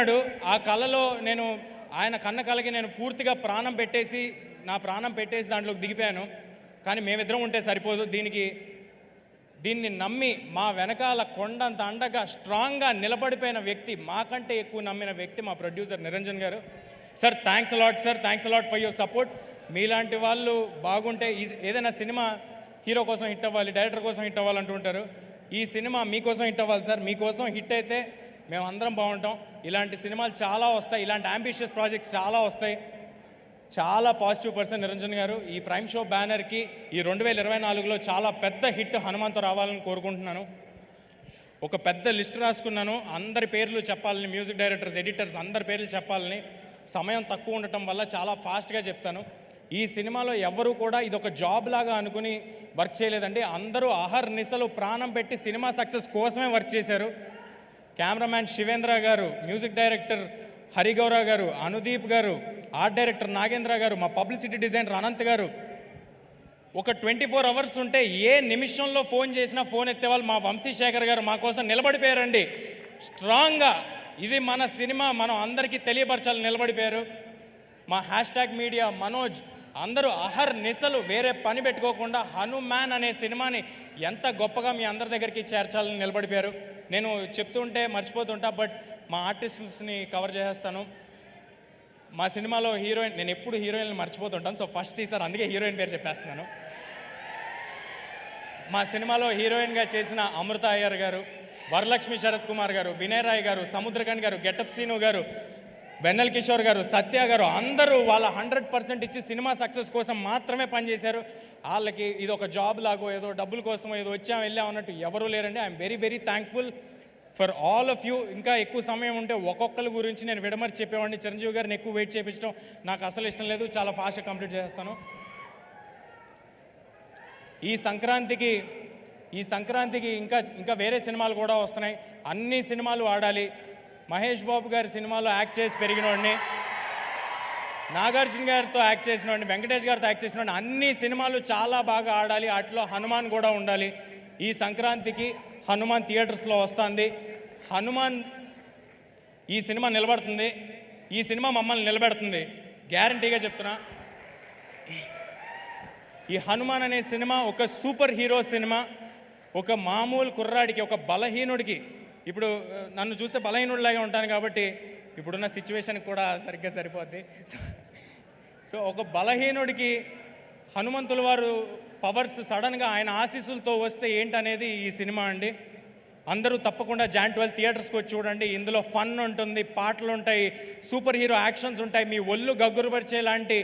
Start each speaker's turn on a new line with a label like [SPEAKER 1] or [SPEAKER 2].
[SPEAKER 1] ఆ కళలో నేను ఆయన కన్న కళకి నేను పూర్తిగా నా ప్రాణం పెట్టేసి దాంట్లోకి దిగిపోయాను. కానీ మేమిద్దరం ఉంటే సరిపోదు. దీన్ని నమ్మి మా వెనకాల కొండంత అండగా స్ట్రాంగ్గా నిలబడిపోయిన వ్యక్తి, మాకంటే ఎక్కువ నమ్మిన వ్యక్తి మా ప్రొడ్యూసర్ నిరంజన్ గారు. Sir thanks a lot sir, thanks a lot for your support. మీలాంటి వాళ్ళు బాగుంటే ఏదైనా సినిమా హీరో కోసం హిట్ అవ్వాలి, డైరెక్టర్ కోసం హిట్ అవ్వాలంటూ ఉంటారు. ఈ సినిమా మీకోసం హిట్ అవ్వాలి సార్. మీకోసం హిట్ అయితే మేము అందరం బాగుంటాం. ఇలాంటి సినిమాలు చాలా వస్తాయి, ఇలాంటి అంబిషియస్ ప్రాజెక్ట్స్ చాలా వస్తాయి. చాలా పాజిటివ్ పర్సన్ నిరంజన్ గారు. ఈ ప్రైమ్ షో బ్యానర్కి ఈ 2024లో చాలా పెద్ద హిట్ హనుమాన్తో రావాలని కోరుకుంటున్నాను. ఒక పెద్ద లిస్ట్ రాసుకున్నాను, అందరి పేర్లు చెప్పాలని, మ్యూజిక్ డైరెక్టర్స్, ఎడిటర్స్ అందరి పేర్లు చెప్పాలని. సమయం తక్కువ ఉండటం వల్ల చాలా ఫాస్ట్గా చెప్తాను. ఈ సినిమాలో ఎవరు కూడా ఇది ఒక జాబ్ లాగా అనుకుని వర్క్ చేయలేదండి. అందరూ అహర్నిశలు ప్రాణం పెట్టి సినిమా సక్సెస్ కోసమే వర్క్ చేశారు. కెమెరామ్యాన్ శివేంద్ర గారు, మ్యూజిక్ డైరెక్టర్ హరిగౌరవ్ గారు, అనుదీప్ గారు, ఆర్ట్ డైరెక్టర్ నాగేంద్ర గారు, మా పబ్లిసిటీ డిజైనర్ అనంత్ గారు. ఒక 24 అవర్స్ ఉంటే ఏ నిమిషంలో ఫోన్ చేసినా ఫోన్ ఎత్తేవాళ్ళు మా వంశీశేఖర్ గారు మా కోసం నిలబడిపోయారండి స్ట్రాంగ్గా. ఇది మన సినిమా, మనం అందరికీ తెలియపరచాలని నిలబడిపోయారు. మా #మీడియా మనోజ్ అందరూ అహర్నిశలు వేరే పని పెట్టుకోకుండా హనుమాన్ అనే సినిమాని ఎంత గొప్పగా మీ అందరి దగ్గరికి చేర్చాలని నిలబడిపోయారు. నేను చెప్తూ ఉంటే మర్చిపోతుంటా, బట్ మా ఆర్టిస్ట్స్ని కవర్ చేసేస్తాను. మా సినిమాలో హీరోయిన్, నేను ఎప్పుడు హీరోయిన్లు మర్చిపోతుంటాను, సో ఫస్ట్ ఈసారి అందుకే హీరోయిన్ పేరు చెప్పేస్తున్నాను. మా సినిమాలో హీరోయిన్గా చేసిన అమృత అయ్యర్ గారు, వరలక్ష్మి శరత్ కుమార్ గారు, వినయ్ రాయ్ గారు, సముద్రకన్ గారు, గెటప్ సీను గారు, వెన్నెల్ కిషోర్ గారు, సత్య గారు అందరూ వాళ్ళ 100% ఇచ్చి సినిమా సక్సెస్ కోసం మాత్రమే పనిచేశారు. వాళ్ళకి ఇది ఒక జాబ్ లాగో ఏదో డబ్బుల కోసం ఏదో వచ్చాం వెళ్ళాం అన్నట్టు ఎవరూ లేరండి. I'm very very thankful for all of you. ఇంకా ఎక్కువ సమయం ఉంటే ఒక్కొక్కరి గురించి నేను విడమర్చి చెప్పేవాడిని. చిరంజీవి గారిని ఎక్కువ వెయిట్ చేయించడం నాకు అసలు ఇష్టం లేదు. చాలా ఫాస్ట్గా కంప్లీట్ చేస్తాను. ఈ సంక్రాంతికి ఇంకా వేరే సినిమాలు కూడా వస్తున్నాయి. అన్ని సినిమాలు ఆడాలి. మహేష్ బాబు గారి సినిమాలో యాక్ట్ చేసి పెరిగినోడిని, నాగార్జున గారితో యాక్ట్ చేసినోడిని, వెంకటేష్ గారితో యాక్ట్ చేసినోడిని. అన్ని సినిమాలు చాలా బాగా ఆడాలి. వాటిలో హనుమాన్ కూడా ఉండాలి. ఈ సంక్రాంతికి హనుమాన్ థియేటర్స్లో వస్తుంది. హనుమాన్ ఈ సినిమా నిలబడుతుంది, ఈ సినిమా మమ్మల్ని నిలబెడుతుంది, గ్యారంటీగా చెప్తున్నా. ఈ హనుమాన్ అనే సినిమా ఒక సూపర్ హీరో సినిమా. ఒక మామూలు కుర్రాడికి, ఒక బలహీనుడికి, ఇప్పుడు నన్ను చూస్తే బలహీనుడిలాగే ఉంటాను కాబట్టి ఇప్పుడున్న సిచ్యువేషన్కి కూడా సరిగ్గా సరిపోద్ది. సో ఒక బలహీనుడికి హనుమంతుల వారు పవర్స్ సడన్గా ఆయన ఆశీస్సులతో వస్తే ఏంటనేది ఈ సినిమా అండి. అందరూ తప్పకుండా Jan 12 థియేటర్స్కి వచ్చి చూడండి. ఇందులో ఫన్ ఉంటుంది, పాటలు ఉంటాయి, సూపర్ హీరో యాక్షన్స్ ఉంటాయి, మీ ఒళ్ళు గగ్గురుపరిచే లాంటి